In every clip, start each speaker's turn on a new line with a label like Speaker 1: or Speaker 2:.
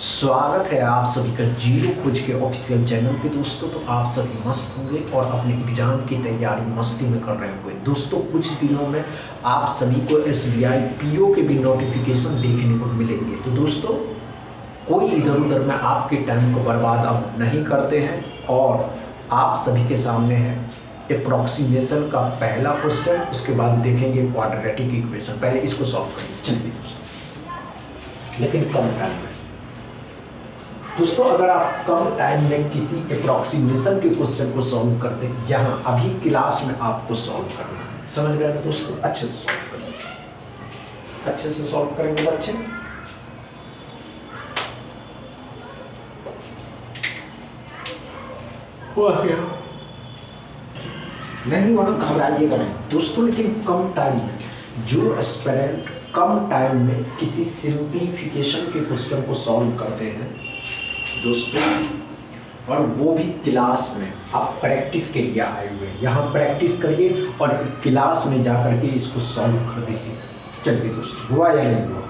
Speaker 1: स्वागत है आप सभी का जीरो खोज के ऑफिशियल चैनल पे दोस्तों। तो आप सभी मस्त होंगे और अपने एग्जाम की तैयारी मस्ती में कर रहे होंगे दोस्तों। कुछ दिनों में आप सभी को SBI PO के भी नोटिफिकेशन देखने को मिलेंगे। तो दोस्तों कोई इधर उधर में आपके टाइम को बर्बाद अब नहीं करते हैं और आप सभी के सामने है अप्रॉक्सीमेशन का पहला क्वेश्चन, उसके बाद देखेंगे क्वाड्रेटिक इक्वेशन। पहले इसको सॉल्व करेंगे चलिए दोस्तों, लेकिन कम टाइम में। दोस्तों अगर आप कम टाइम में किसी अप्रॉक्सीमेशन के क्वेश्चन को सॉल्व करते हैं, यहाँ अभी क्लास में आपको सॉल्व करना है, समझ गए ना दोस्तों? अच्छे से सॉल्व करेंगे, अच्छे से सॉल्व करेंगे बच्चे। हुआ क्या? नहीं होना, घबराइएगा नहीं दोस्तों। लेकिन कम टाइम में जो एस्पिरेंट कम टाइम में किसी सिंप्लीफिकेशन के क्वेश्चन को सॉल्व करते हैं दोस्तों, और वो भी क्लास में, आप प्रैक्टिस के लिए आए हुए हैं, यहाँ प्रैक्टिस करिए और क्लास में जा करके इसको सॉल्व कर दीजिए। चलिए दोस्तों, हुआ या नहीं हुआ?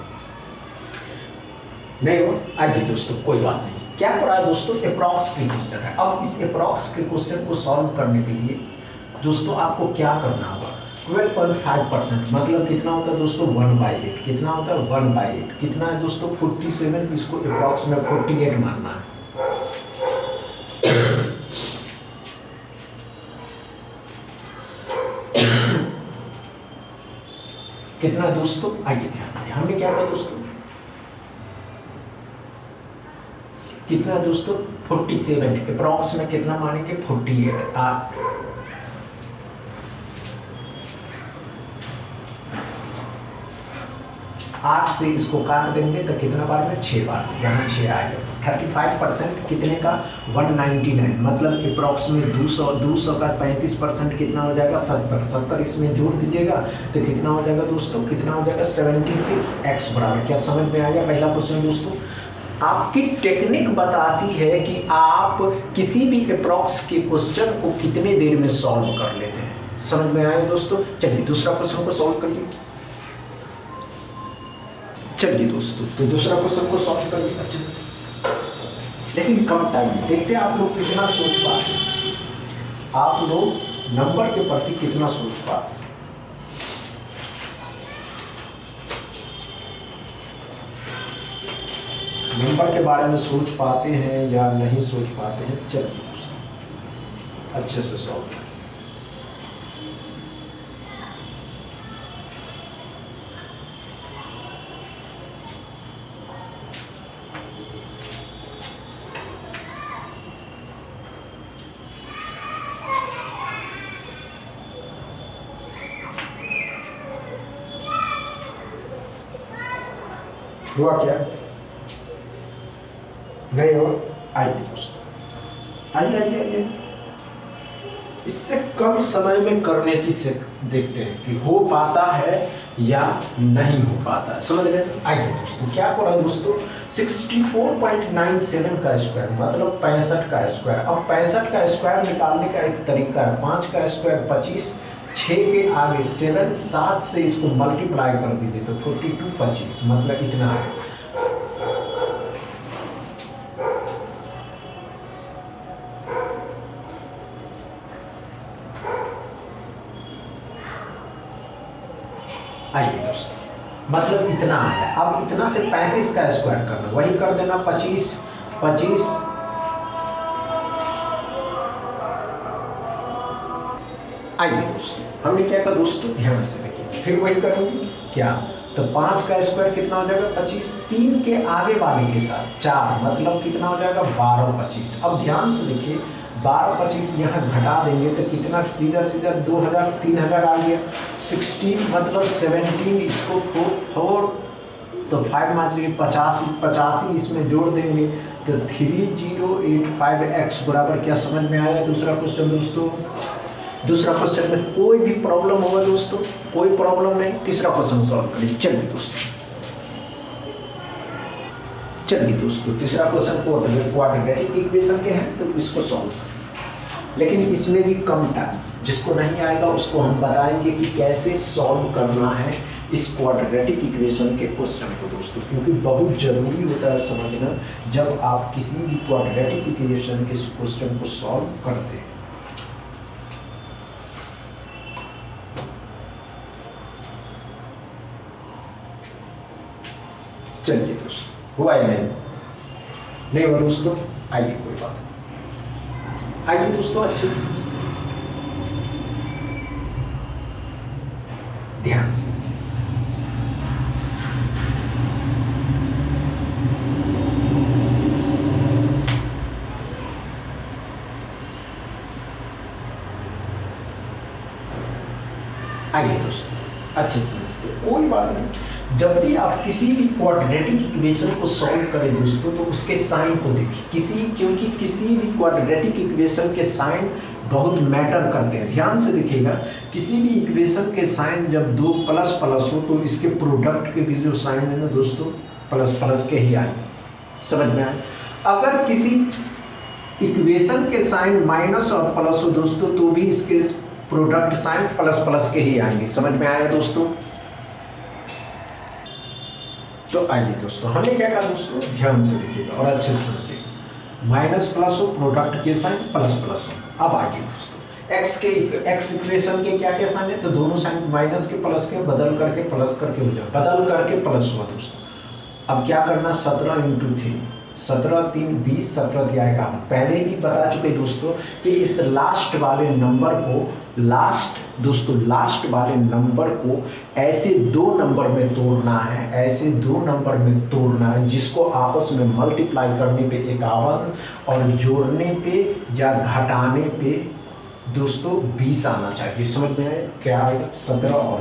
Speaker 1: नहीं हुआ? आइए दोस्तों, कोई बात नहीं। क्या हो रहा है दोस्तों? अप्रॉक्स के क्वेश्चन है। अब इस अप्रॉक्स के क्वेश्चन को सॉल्व करने के लिए दोस्तों आपको क्या करना होगा? 12.5% मतलब कितना होता है दोस्तों? 1/8। कितना होता है? 1/8। कितना है दोस्तों? 47। इसको अप्रॉक्स में 48 मानना है। कितना है दोस्तों? आइए ध्यान दें, हमने क्या कहा दोस्तों? कितना है दोस्तों? 47। अप्रॉक्स में कितना मानेंगे? 48। 8 से इसको काट देंगे तो कितना बार में? 6 बार। यहाँ 6 आएगा। 35% कितने का? 199 मतलब अप्रॉक्स में 200 का 35% कितना हो जाएगा? 70 इसमें जोड़ दीजिएगा तो कितना हो जाएगा दोस्तों? कितना हो जाएगा? 76x बराबर। क्या समझ में आया पहला क्वेश्चन दोस्तों? आपकी टेक्निक बताती है कि आप किसी भी अप्रॉक्स के क्वेश्चन को कितने देर में सॉल्व कर लेते हैं। समझ में आया दोस्तों? चलिए दूसरा क्वेश्चन को सॉल्व करिए। चलिए दोस्तों, तो दूसरा क्वेश्चन को सॉल्व करिए अच्छे से, लेकिन कम टाइम में। देखते हैं आप लोग कितना सोच पाते हैं, आप लोग नंबर के प्रति कितना सोच पाते हैं। नंबर के बारे में सोच पाते हैं या नहीं सोच पाते हैं? चलिए दोस्तों, अच्छे से सॉल्व करें। हुआ क्या? नहीं हुआ? आइए दोस्तों, आइए। इससे कम समय में करने की से देखते हैं कि हो पाता है या नहीं हो पाता है। समझ गए? आइए दोस्तों, क्या करा दोस्तों? 64.97 का स्क्वायर मतलब 65 का स्क्वायर। अब 65 का स्क्वायर निकालने का एक तरीका है। 5 का स्क्वायर 25, 6 के आगे 7, 7 से इसको मल्टीप्लाई कर दीजिए तो 42, 25 मतलब इतना है। आइए दोस्तों, मतलब इतना है। अब इतना से 35 का स्क्वायर करना, वही कर देना 25, 25। आइए दोस्तों, हमने क्या कहा दोस्तों? ध्यान से देखिए, फिर वही करेंगे क्या? तो 5 का स्क्वायर कितना हो जाएगा? 25। 3 के आगे वाले के साथ 4 मतलब कितना हो जाएगा? 12, 25। अब ध्यान से देखिए, 12, 25 यहाँ घटा देंगे तो कितना? सीधा 2000, 3000 आ गया। 16 मतलब 17, इसको 4 तो 5 मान लीजिए 85 इसमें जोड़ देंगे तो 3085x बराबर। क्या समझ में आया दूसरा क्वेश्चन दोस्तों? दूसरा क्वेश्चन में कोई भी प्रॉब्लम होगा दोस्तों? कोई प्रॉब्लम नहीं। तीसरा क्वेश्चन सॉल्व करिए। चलिए दोस्तों, तीसरा क्वेश्चन को क्वाड्रेटिक इक्वेशन के हैं तो इसको सॉल्व करें, लेकिन इसमें भी कम टाइम। जिसको नहीं आएगा उसको हम बताएंगे कि कैसे सॉल्व करना है इस क्वाड्रेटिक इक्वेशन के क्वेश्चन को दोस्तों, क्योंकि बहुत जरूरी होता है समझना जब आप किसी भी क्वाड्रेटिक इक्वेशन के क्वेश्चन को सॉल्व करते हैं। चलिए दोस्तों, हुआ है नहीं हुआ दोस्तों, आइए कोई बात नहीं, आइए दोस्तों अच्छे से समझते हैं, ध्यान से। आइए दोस्तों अच्छे से समझते हैं, कोई बात नहीं। जब भी आप किसी भी क्वाड्रेटिक इक्वेशन को सॉल्व करें दोस्तों, तो उसके साइन को देखिए, क्योंकि किसी भी क्वाड्रेटिक इक्वेशन के साइन बहुत मैटर करते हैं। ध्यान से देखिएगा, किसी भी इक्वेशन के साइन जब दो प्लस प्लस हो तो इसके प्रोडक्ट के भी जो साइन है ना दोस्तों, प्लस प्लस के ही आए। समझ में आए? अगर किसी इक्वेशन के साइन माइनस और प्लस हो दोस्तों, तो भी इसके प्रोडक्ट साइन प्लस प्लस के ही आएंगे। समझ में आया दोस्तों? तो आइए दोस्तों, हमने क्या कहा दोस्तों, ध्यान से देखिएगा और अच्छे से समझिएगा। माइनस प्लस हो, प्रोडक्ट के साइन प्लस प्लस हो। अब आइए दोस्तों, एक्स इक्वेशन के क्या क्या साइन है, तो दोनों साइन माइनस के प्लस के बदल करके प्लस करके हो जाए, बदल करके प्लस हुआ दोस्तों। अब क्या करना, 17 × 3, 17 3 20, 17 दिया है काम। पहले भी बता चुके दोस्तों कि इस लास्ट वाले नंबर को, लास्ट वाले नंबर को ऐसे दो नंबर में तोड़ना है, ऐसे दो नंबर में तोड़ना है जिसको आपस में मल्टीप्लाई करने पे 51 और जोड़ने पे या घटाने पे दोस्तों 20 आना चाहिए। समझ में आए? क्या आएगा, 17 और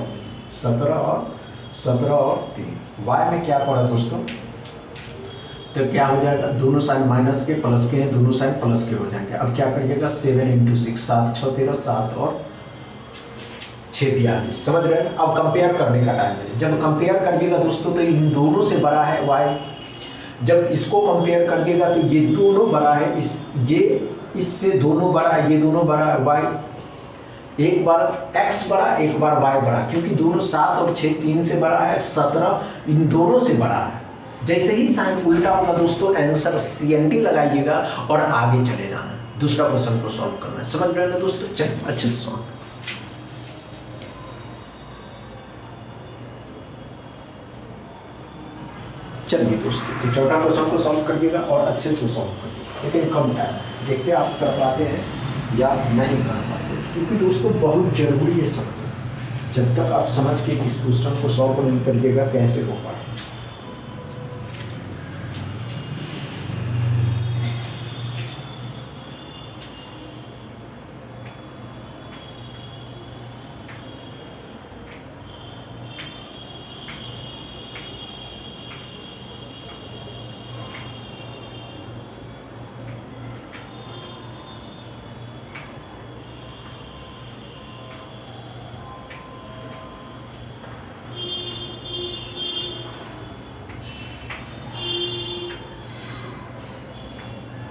Speaker 1: 3। वाई में क्या पड़ा दोस्तों, तो क्या हो जाएगा, दोनों साइन माइनस के प्लस के हैं, दोनों साइन प्लस के हो जाएंगे। अब क्या करिएगा, 7 × 6, 7 6 13, 7 और 6 42। समझ रहे हैं? अब कंपेयर करने का टाइम है। जब कंपेयर करिएगा दोस्तों तो इन दोनों से बड़ा है वाई, जब इसको कंपेयर करिएगा तो ये दोनों बड़ा है, इससे दोनों बड़ा है, ये दोनों बड़ा है वाई। एक बार x बड़ा, एक बार y बड़ा, क्योंकि दोनों 7 और 6 3 से बड़ा है, 17 इन दोनों से बड़ा है। जैसे ही साइन उल्टा होगा दोस्तों, आंसर CND लगाइएगा और आगे चले जाना है, दूसरा क्वेश्चन को सॉल्व करना है। समझ रहे हैं दोस्तों? चलिए अच्छे से सॉल्व। चलिए दोस्तों, तो चौथा क्वेश्चन को सॉल्व करिएगा और अच्छे से सॉल्व करिएगा, लेकिन कम टाइम। देखते हैं आप कर पाते हैं या नहीं कर पाते, क्योंकि दोस्तों बहुत जरूरी है समझना। जब तक आप समझ के इस क्वेश्चन को सॉल्व नहीं करिएगा, कैसे हो पाए।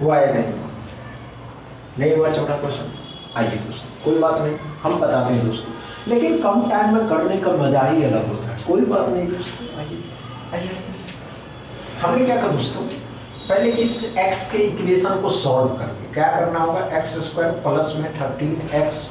Speaker 1: हुआ या नहीं हुआ चौथा क्वेश्चन? आइए दोस्तों, कोई बात नहीं, हम बताते हैं दोस्तों, लेकिन कम टाइम में करने का मजा ही अलग होता है। कोई बात नहीं दोस्तों, आइए। हमने क्या कहा दोस्तों, पहले इस x के इक्वेशन को सॉल्व करके क्या करना होगा, x² प्लस में 13, x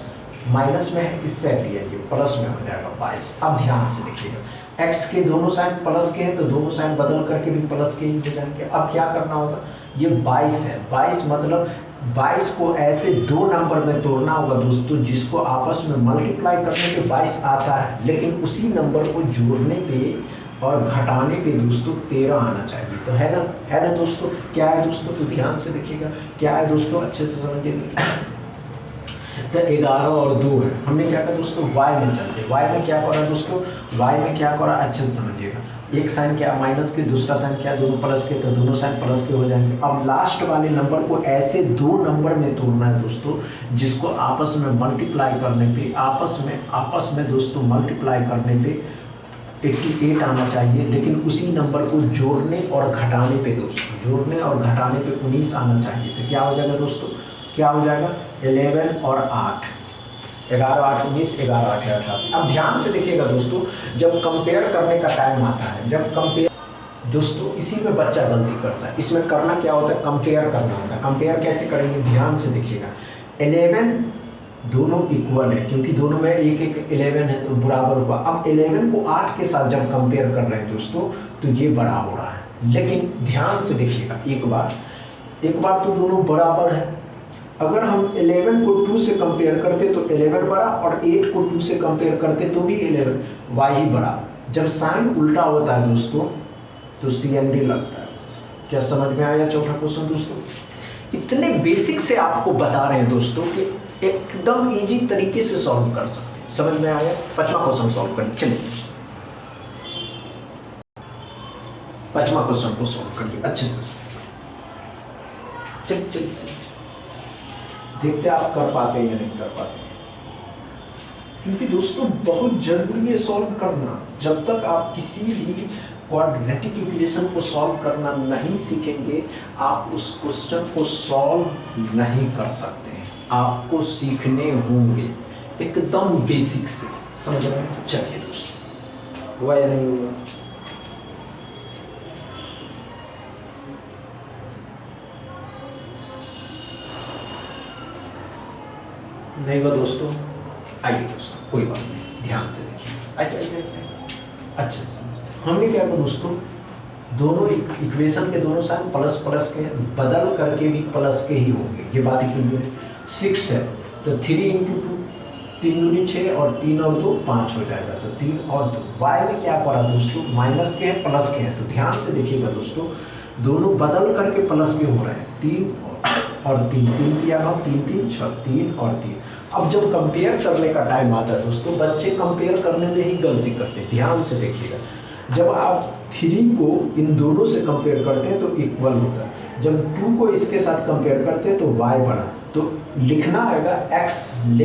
Speaker 1: माइनस में है, इससे हटिए, ये प्लस में हो जाएगा 22। अब ध्यान से देखिएगा, x के दोनों साइन प्लस के हैं तो दोनों साइन बदल करके भी प्लस के ही हो जाएंगे। अब क्या करना होगा, ये 22 है, 22 मतलब 22 को ऐसे दो नंबर में तोड़ना होगा दोस्तों जिसको आपस में मल्टीप्लाई करने पे 22 आता है, लेकिन उसी नंबर को जोड़ने पे और घटाने पे दोस्तों 13 आना चाहिए। तो है ना दोस्तों? क्या है दोस्तों? तो ध्यान से देखिएगा, क्या है दोस्तों, अच्छे से समझिएगा। तो 11 और 2 है। हमने क्या कहा दोस्तों, y में चलते, y में क्या करा दोस्तों, y में क्या करा, अच्छे से समझिएगा। एक साइन क्या माइनस के, दूसरा साइन क्या, दोनों प्लस के, तो दोनों साइन प्लस के हो जाएंगे। अब लास्ट वाले नंबर को ऐसे दो नंबर में तोड़ना है दोस्तों जिसको आपस में मल्टीप्लाई करने पे, आपस में दोस्तों मल्टीप्लाई करने पे 88 आना चाहिए, लेकिन उसी नंबर को जोड़ने और घटाने पे दोस्तों, जोड़ने और घटाने पे 19 आना चाहिए। तो क्या हो जाएगा दोस्तों, क्या हो जाएगा, 11 और 8, 11 8 19, 11 8 88। अब ध्यान से देखिएगा दोस्तों, जब कंपेयर करने का टाइम आता है, जब कंपेयर दोस्तों इसी में बच्चा गलती करता है। इसमें करना क्या होता है, कंपेयर करना होता है। कंपेयर कैसे करेंगे, ध्यान से देखिएगा। 11 दोनों इक्वल है, क्योंकि दोनों में एक एक 11 है तो बराबर हुआ। अब 11 को 8 के साथ जब कंपेयर कर रहे हैं दोस्तों, तो ये बड़ा हो रहा है। लेकिन ध्यान से देखिएगा, एक बार तो दोनों बराबर है। अगर हम 11 को 2 से कंपेयर करते तो 11 बड़ा, और 8 को 2 से कंपेयर करते तो भी 11 वाई ही बड़ा। जब साइन उल्टा होता है दोस्तों तो CND लगता है। क्या समझ में आया चौथा क्वेश्चन दोस्तों? इतने बेसिक से आपको बता रहे हैं दोस्तों कि एकदम इजी तरीके से सॉल्व कर सकते हैं। समझ में आया? पांचवा क्वेश्चन सॉल्व करें। चलिए दोस्तों, पांचवा क्वेश्चन को सॉल्व करिए अच्छे से। चलिए देखते आप कर पाते हैं या नहीं कर पाते, क्योंकि दोस्तों बहुत जरूरी है सॉल्व करना। जब तक आप किसी भी क्वाड्रेटिक इक्वेशन को सॉल्व करना नहीं सीखेंगे, आप उस क्वेश्चन को सॉल्व नहीं कर सकते हैं। आपको सीखने होंगे एकदम बेसिक से। समझ रहे हैं? चलिए दोस्तों, हुआ या नहीं हुआ? नहीं हुआ दोस्तों? आइए दोस्तों, कोई बात नहीं, ध्यान से देखिए। आइए अच्छे से समझते हैं। हमने क्या किया दोस्तों, दोनों इक्वेशन के दोनों साइड प्लस प्लस के, बदल करके भी प्लस के ही होंगे। ये बात क्लियर है। 6 है तो 3 × 2, 3 दूनी 6 और 3 और 2 5 हो जाएगा। तो 3 और 2 वाई में क्या पड़ा दोस्तों, माइनस के हैं प्लस के हैं। तो ध्यान से देखिएगा दोस्तों, दोनों बदल करके प्लस के हो रहे हैं। 3 और 3, 3 किया 9, 3 3 6, 3 और 3। अब जब कंपेयर करने का टाइम आता है दोस्तों, बच्चे कंपेयर करने में ही गलती करते हैं। ध्यान से देखिएगा, जब आप 3 को इन दोनों से कंपेयर करते हैं तो इक्वल होता है। जब 2 को इसके साथ कंपेयर करते हैं तो y बड़ा, तो लिखना आएगा x <=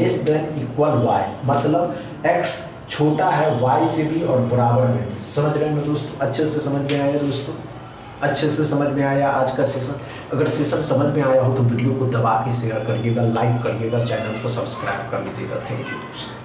Speaker 1: y, मतलब x छोटा है y से भी और बराबर में भी। समझ रहे हैं दोस्तों? अच्छे से समझ में आया दोस्तों? अच्छे से समझ में आया आज का सेशन? अगर सेशन समझ में आया हो तो वीडियो को दबा के शेयर करिएगा, लाइक करिएगा, चैनल को सब्सक्राइब कर लीजिएगा। थैंक यू दोस्तों।